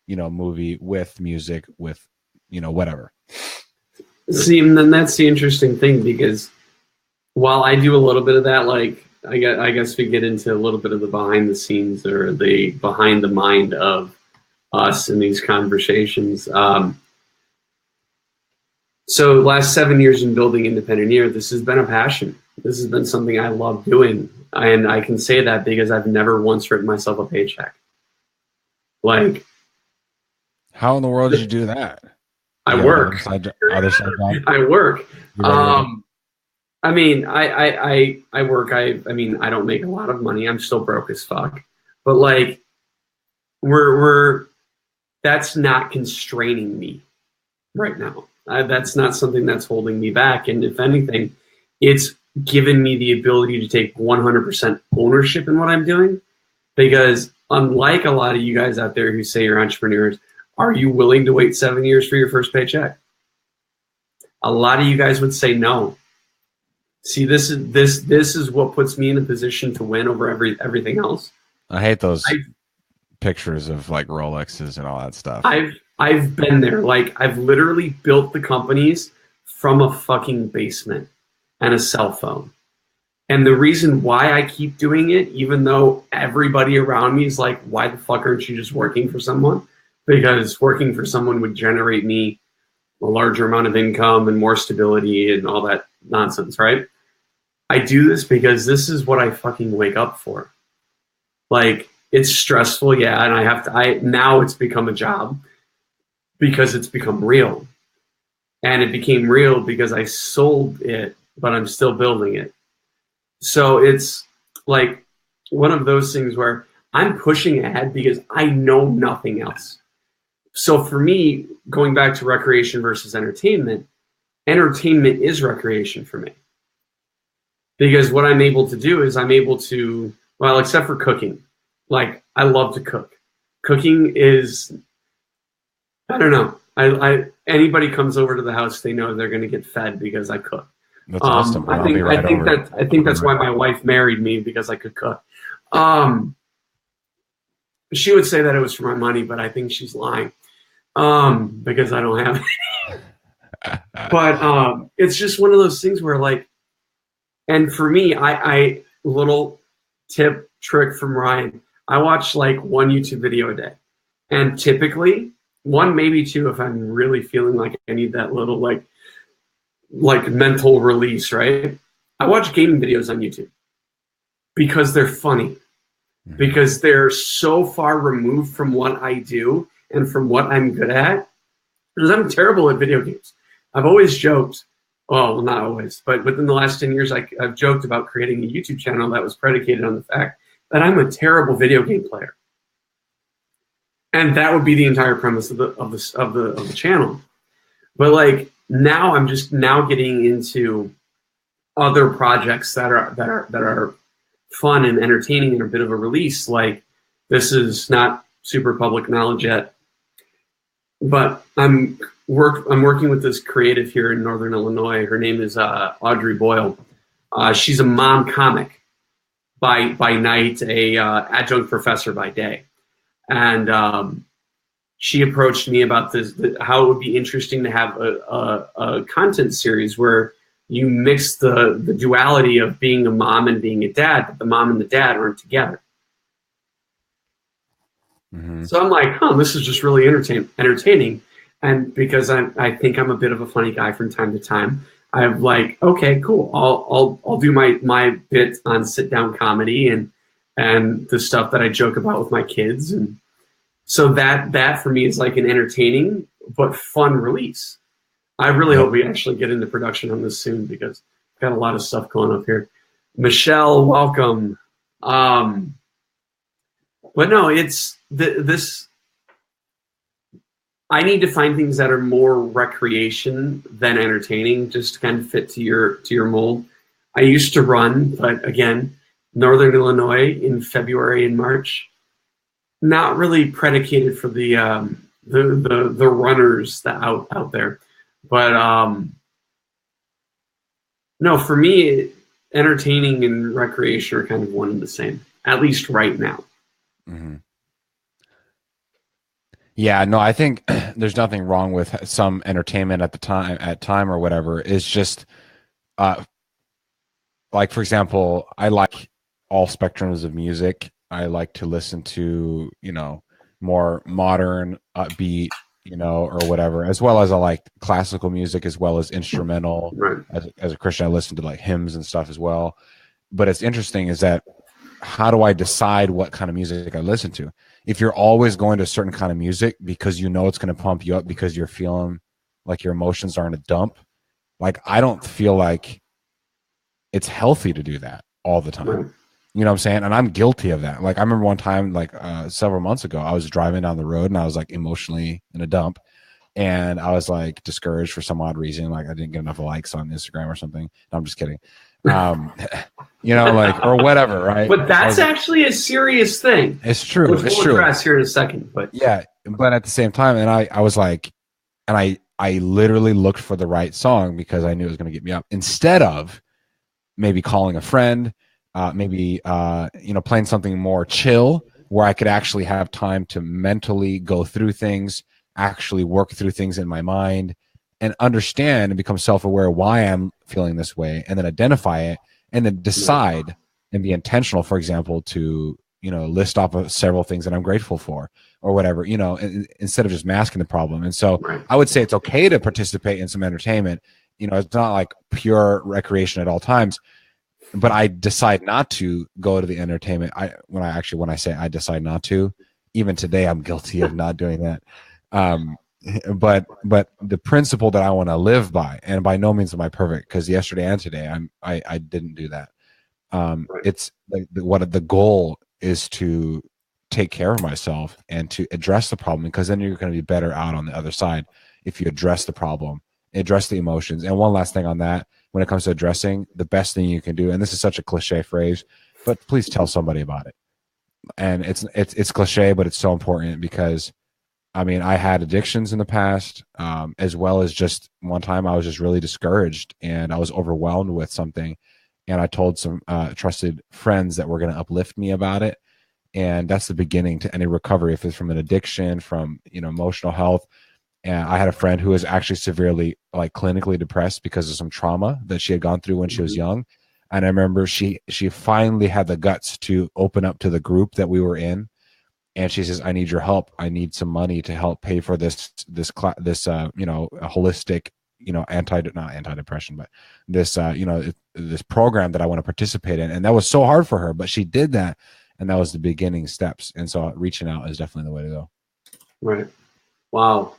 S2: movie, with music, with whatever.
S1: See, and then that's the interesting thing, because while I do a little bit of that, like I guess we get into a little bit of the behind the scenes or the behind the mind of us in these conversations. So last 7 years in building Independent Ear, this has been a passion. This has been something I love doing. And I can say that because I've never once written myself a paycheck. Like,
S2: how in the world did you do that?
S1: I work.
S2: Other side job?
S1: I work. I work. I don't make a lot of money. I'm still broke as fuck. But like, that's not constraining me right now. That's not something that's holding me back. And if anything, it's given me the ability to take 100% ownership in what I'm doing. Because unlike a lot of you guys out there who say you're entrepreneurs, are you willing to wait 7 years for your first paycheck? A lot of you guys would say no. See, this is what puts me in a position to win over everything else.
S2: I hate those pictures of like Rolexes and all that stuff.
S1: I've been there. Like, I've literally built the companies from a fucking basement and a cell phone. And the reason why I keep doing it, even though everybody around me is like, why the fuck aren't you just working for someone? Because working for someone would generate me a larger amount of income and more stability and all that nonsense, right? I do this because this is what I fucking wake up for. Like, it's stressful, yeah, and now it's become a job because it's become real. And it became real because I sold it, but I'm still building it. So it's like one of those things where I'm pushing ahead because I know nothing else. So for me, going back to recreation versus entertainment is recreation for me. Because what I'm able to do is I'm able to, well, except for cooking. Like, I love to cook. Cooking is, I don't know. Anybody comes over to the house, they know they're going to get fed because I cook.
S2: That's awesome.
S1: I think that's why my wife married me, because I could cook. She would say that it was for my money, but I think she's lying because I don't have it. But it's just one of those things where, like, and for me, I little tip trick from Ryan, I watch like one YouTube video a day, and typically one, maybe two, if I'm really feeling like I need that little like mental release, right? I watch gaming videos on YouTube because they're funny, because they're so far removed from what I do and from what I'm good at. Because I'm terrible at video games. I've always joked, well, not always, but within the last 10 years, I've joked about creating a YouTube channel that was predicated on the fact that I'm a terrible video game player. And that would be the entire premise of the channel. But like, now I'm just now getting into other projects that are fun and entertaining and a bit of a release. Like, this is not super public knowledge yet, but I'm working with this creative here in Northern Illinois. Her name is Audrey Boyle. She's a mom comic by night, a adjunct professor by day, and she approached me about this, how it would be interesting to have a content series where you mix the duality of being a mom and being a dad, but the mom and the dad aren't together.
S2: Mm-hmm.
S1: So I'm like, this is just really entertaining. And because I think I'm a bit of a funny guy from time to time, I'm like, okay, cool. I'll do my bit on sit down comedy and the stuff that I joke about with my kids. And so that for me is like an entertaining but fun release. I really hope we actually get into production on this soon because I've got a lot of stuff going up here. Michelle, welcome. But no, it's this. I need to find things that are more recreation than entertaining, just to kind of fit to your mold. I used to run, but again, Northern Illinois in February and March, not really predicated for the runners that out there. But no, for me, entertaining and recreation are kind of one and the same, at least right now.
S2: Mm-hmm. Yeah, no, I think there's nothing wrong with some entertainment at time or whatever. It's just, like, for example, I like all spectrums of music. I like to listen to, more modern, upbeat, or whatever, as well as I like classical music as well as instrumental.
S1: Right.
S2: As a Christian, I listen to like hymns and stuff as well. But it's interesting is that how do I decide what kind of music I listen to? If you're always going to a certain kind of music because you know it's going to pump you up because you're feeling like your emotions are in a dump, like I don't feel like it's healthy to do that all the time.
S1: Right.
S2: You know what I'm saying? And I'm guilty of that. Like I remember one time, like several months ago, I was driving down the road and I was like emotionally in a dump. And I was like discouraged for some odd reason. Like I didn't get enough likes on Instagram or something. No, I'm just kidding. Like, or whatever, right?
S1: But that's actually a serious thing.
S2: It's true.
S1: Which
S2: it's
S1: we'll
S2: true.
S1: address here in a second. But
S2: yeah, but at the same time, and I was like, and I literally looked for the right song because I knew it was going to get me up instead of maybe calling a friend, maybe playing something more chill where I could actually have time to mentally go through things, actually work through things in my mind and understand and become self-aware why I'm feeling this way and then identify it and then decide and be intentional, for example, to, list off of several things that I'm grateful for or whatever, instead of just masking the problem. And so I would say it's okay to participate in some entertainment. It's not like pure recreation at all times, but I decide not to go to the entertainment. When I say I decide not to, even today, I'm guilty of not doing that. But the principle that I want to live by, and by no means am I perfect because yesterday and today I didn't do that. It's what the goal is to take care of myself and to address the problem because then you're going to be better out on the other side if you address the problem, address the emotions. And one last thing on that, when it comes to addressing, the best thing you can do, and this is such a cliche phrase, but please tell somebody about it. And it's cliche, but it's so important because I had addictions in the past, as well as just one time I was just really discouraged and I was overwhelmed with something. And I told some trusted friends that were going to uplift me about it. And that's the beginning to any recovery. If it's from an addiction, from, emotional health. And I had a friend who was actually severely, like, clinically depressed because of some trauma that she had gone through when she was young. And I remember she finally had the guts to open up to the group that we were in. And she says, I need your help. I need some money to help pay for this holistic, not antidepressant, but this, this program that I want to participate in. And that was so hard for her, but she did that. And that was the beginning steps. And so reaching out is definitely the way to go.
S1: Right. Wow.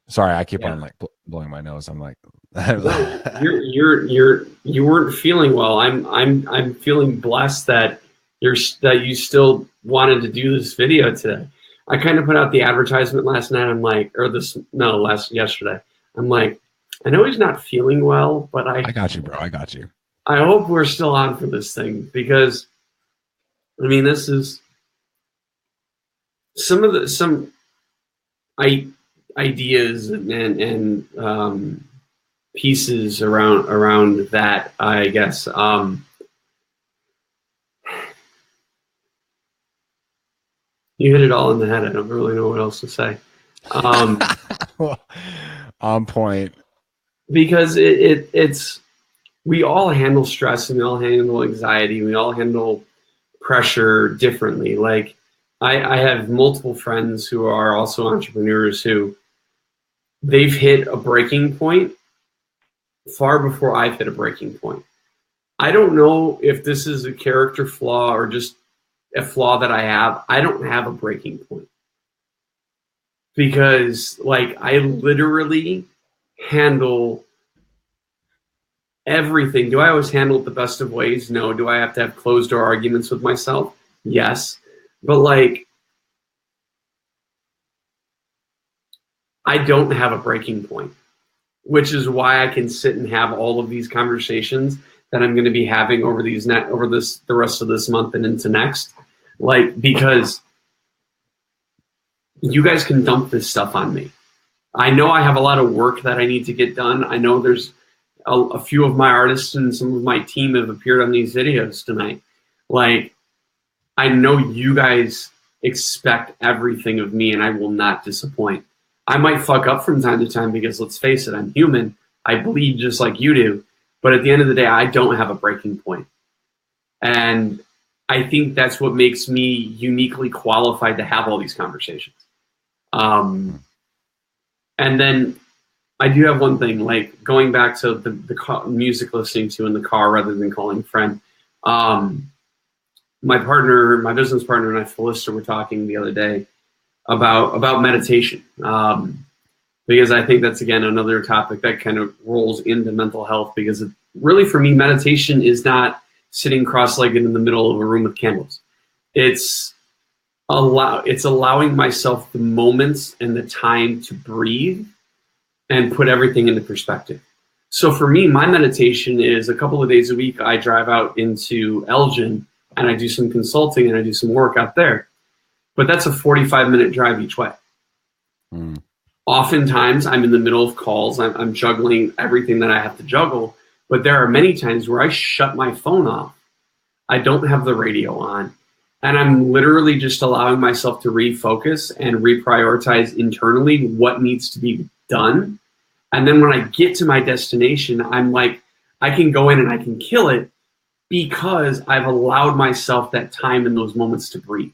S2: Sorry, I keep on like blowing my nose. I'm like,
S1: no, you weren't feeling well. I'm feeling blessed that you still wanted to do this video today. I kind of put out the advertisement last night. I'm like, yesterday. I'm like, I know he's not feeling well, but I
S2: got you, bro. I got you.
S1: I hope we're still on for this thing because, this is some ideas and pieces around that, I guess. You hit it all in the head. I don't really know what else to say.
S2: On point.
S1: Because it's we all handle stress and we all handle anxiety. We all handle pressure differently. Like I have multiple friends who are also entrepreneurs who they've hit a breaking point far before I've hit a breaking point. I don't know if this is a character flaw or just a flaw that I have. I don't have a breaking point because like I literally handle everything. Do I always handle it the best of ways? No. Do I have to have closed door arguments with myself? Yes. But like, I don't have a breaking point, which is why I can sit and have all of these conversations that I'm going to be having over the rest of this month and into next. Like, because you guys can dump this stuff on me. I know I have a lot of work that I need to get done. I know there's a few of my artists and some of my team have appeared on these videos tonight. Like, I know you guys expect everything of me and I will not disappoint. I might fuck up from time to time because let's face it, I'm human. I bleed just like you do. But at the end of the day, I don't have a breaking point. And I think that's what makes me uniquely qualified to have all these conversations. And then I do have one thing, like going back to the music listening to in the car rather than calling a friend. My business partner, and I, Felista, were talking the other day about meditation, because I think that's, again, another topic that kind of rolls into mental health, because really for me, meditation is not sitting cross-legged in the middle of a room with candles. It's allowing myself the moments and the time to breathe and put everything into perspective. So for me, my meditation is a couple of days a week. I drive out into Elgin and I do some consulting and I do some work out there. But that's a 45-minute drive each way. Oftentimes, I'm in the middle of calls. I'm juggling everything that I have to juggle. But there are many times where I shut my phone off. I don't have the radio on. And I'm literally just allowing myself to refocus and reprioritize internally what needs to be done. And then when I get to my destination, I'm like, I can go in and I can kill it because I've allowed myself that time in those moments to breathe.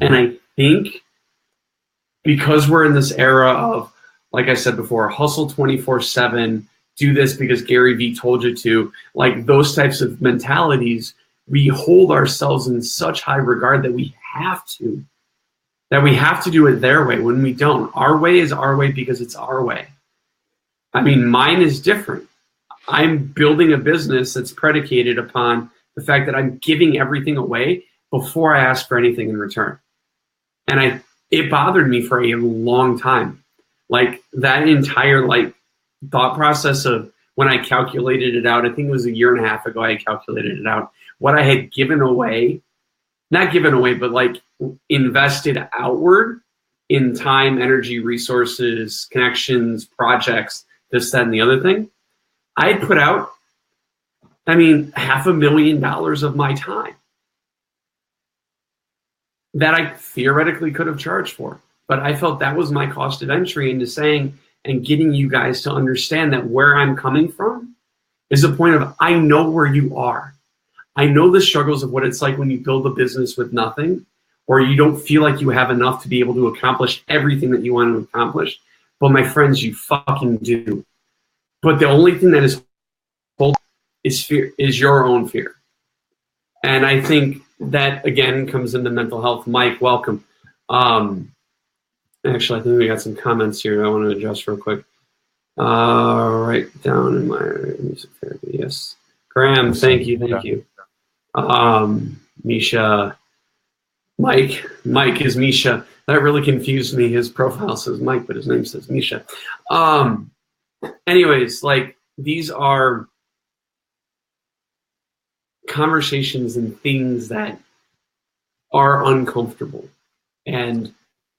S1: And I think because we're in this era of, like I said before, hustle 24/7, do this because Gary Vee told you to, like those types of mentalities, we hold ourselves in such high regard that we have to do it their way when we don't. Our way is our way because it's our way. I mean, mine is different. I'm building a business that's predicated upon the fact that I'm giving everything away before I ask for anything in return. And it bothered me for a long time. Like that entire thought process of when I calculated it out, I think it was a year and a half ago I calculated it out, what I had given away, not given away, but like invested outward in time, energy, resources, connections, projects, this, that, and the other thing. I had put out, $500,000 of my time that I theoretically could have charged for. But I felt that was my cost of entry into saying and getting you guys to understand that where I'm coming from is a point of, I know where you are. I know the struggles of what it's like when you build a business with nothing, or you don't feel like you have enough to be able to accomplish everything that you want to accomplish. But my friends, you fucking do. But the only thing that is fear, is your own fear. And I think that, again, comes into mental health. Mike, welcome. Actually, I think we got some comments here I want to address real quick. Right down in my music therapy. Yes. Graham, thank you. Misha. Mike is Misha. That really confused me. His profile says Mike, but his name says Misha. Anyways, like these are conversations and things that are uncomfortable. And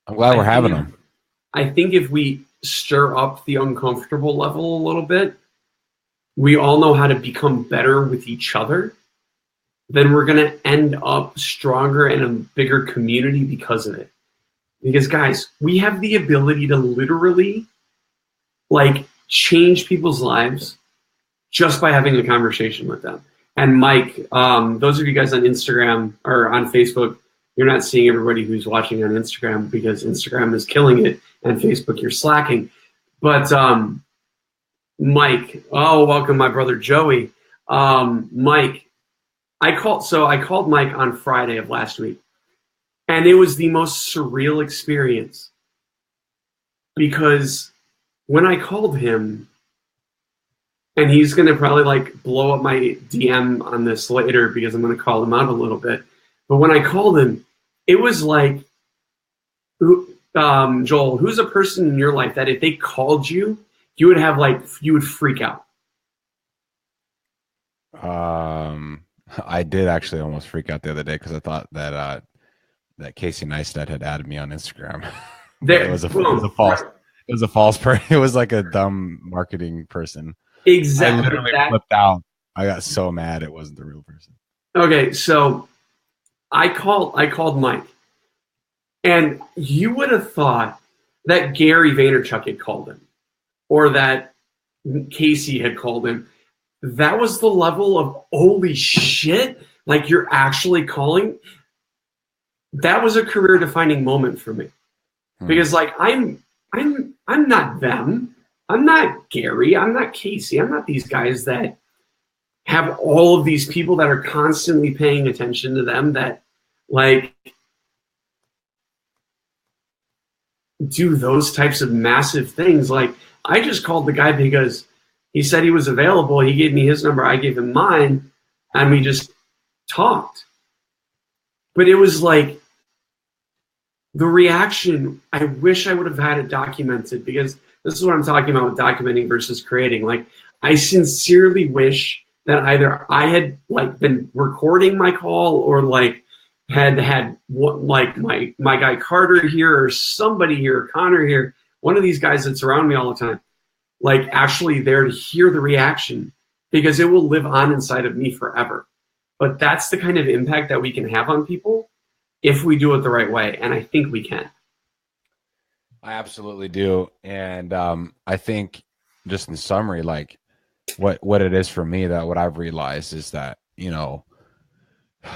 S2: I'm glad we're having them.
S1: I think if we stir up the uncomfortable level a little bit, we all know how to become better with each other. then we're going to end up stronger and a bigger community because of it. Because guys, we have the ability to literally like change people's lives just by having a conversation with them. And Mike, those of you guys on Instagram or on Facebook, you're not seeing everybody who's watching on Instagram because Instagram is killing it and Facebook, you're slacking. But Mike, welcome my brother Joey. Mike, I called Mike on Friday of last week, and it was the most surreal experience because when I called him, and he's going to probably like blow up my DM on this later because I'm going to call him out a little bit. But when I called him, it was like, Joel, who's a person in your life that if they called you, you would freak out?
S2: I did actually almost freak out the other day because I thought that Casey Neistat had added me on Instagram. It was a false person. It was like a dumb marketing person.
S1: Exactly.
S2: I literally flipped out. I got so mad it wasn't the real person.
S1: Okay, so I called Mike, and you would have thought that Gary Vaynerchuk had called him, or that Casey had called him. That was the level of holy shit! Like you're actually calling. That was a career-defining moment for me, because like I'm not them. I'm not Gary. I'm not Casey. I'm not these guys that have all of these people that are constantly paying attention to them that like do those types of massive things. Like I just called the guy because he said he was available. He gave me his number. I gave him mine, and we just talked. But it was like the reaction, I wish I would have had it documented, because this is what I'm talking about with documenting versus creating. Like, I sincerely wish that either I had like been recording my call or like had like my guy Carter here or somebody here, Connor here, one of these guys that's around me all the time, like actually there to hear the reaction, because it will live on inside of me forever. But that's the kind of impact that we can have on people if we do it the right way. And I think we can.
S2: I absolutely do. And I think just in summary, like what it is for me, that what I've realized is that, you know,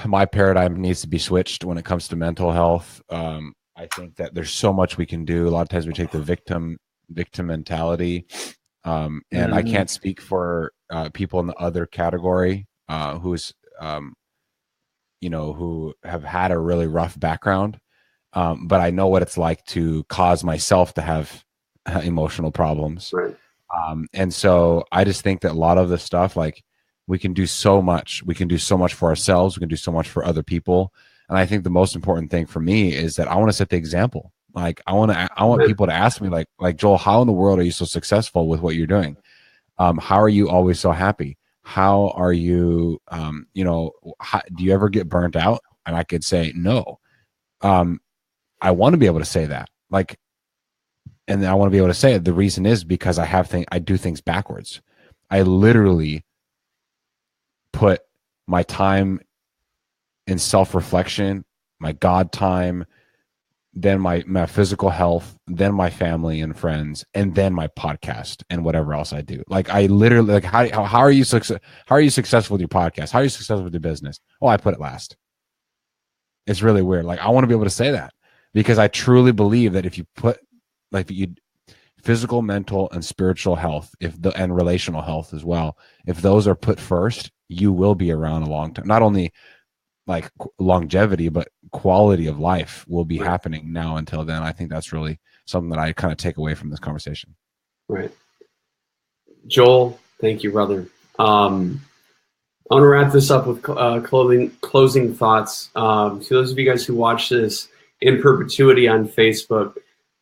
S2: my paradigm needs to be switched when it comes to mental health. I think that there's so much we can do. A lot of times we take the victim mentality. And I can't speak for people in the other category who's, you know, who have had a really rough background. But I know what it's like to cause myself to have emotional problems.
S1: Right.
S2: And so I just think that a lot of the stuff, like, we can do so much. We can do so much for ourselves. We can do so much for other people. And I think the most important thing for me is that I want to set the example. Like, I want people to ask me, like, Joel, how in the world are you so successful with what you're doing? How are you always so happy? How are you, you know, do you ever get burnt out? And I could say, no. I want to be able to say that, like, and I want to be able to say it. The reason is because I do things backwards. I literally put my time in self-reflection, my God time, then my physical health, then my family and friends, and then my podcast and whatever else I do. Like, I literally, like, how are you successful with your podcast? How are you successful with your business? Oh, I put it last. It's really weird. Like, I want to be able to say that, because I truly believe that if you put, like, physical, mental, and spiritual health, and relational health as well, if those are put first, you will be around a long time. Not only like longevity, but quality of life will be happening now until then. I think that's really something that I kind of take away from this conversation.
S1: Right. Joel, thank you, brother. I want to wrap this up with closing thoughts. To those of you guys who watch this in perpetuity on Facebook,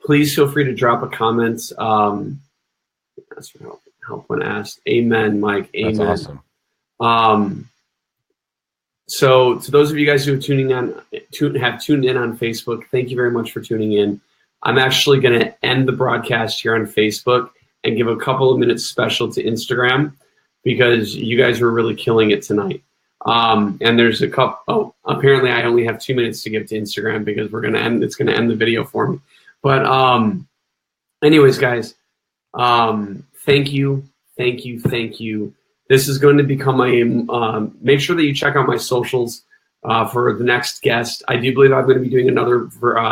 S1: please feel free to drop a comment. That's for help when asked. Amen, Mike. Amen.
S2: That's awesome.
S1: So to those of you guys who are have tuned in on Facebook, thank you very much for tuning in. I'm actually going to end the broadcast here on Facebook and give a couple of minutes special to Instagram, because you guys were really killing it tonight. And there's a couple. Oh, apparently I only have 2 minutes to give to Instagram because it's gonna end the video for me. But anyways, guys, thank you. This is going to become make sure that you check out my socials for the next guest. I do believe I'm going to be doing another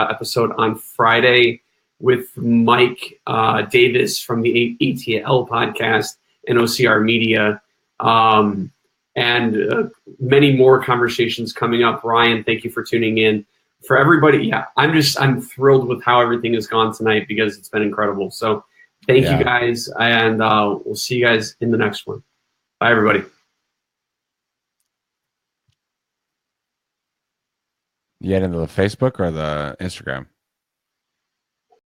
S1: episode on Friday with Mike Davis from the ATL podcast and OCR Media. And many more conversations coming up. Ryan, thank you for tuning in. For everybody, yeah, I'm thrilled with how everything has gone tonight because it's been incredible. So thank you guys, and we'll see you guys in the next one. Bye, everybody.
S2: You get into the Facebook or the Instagram?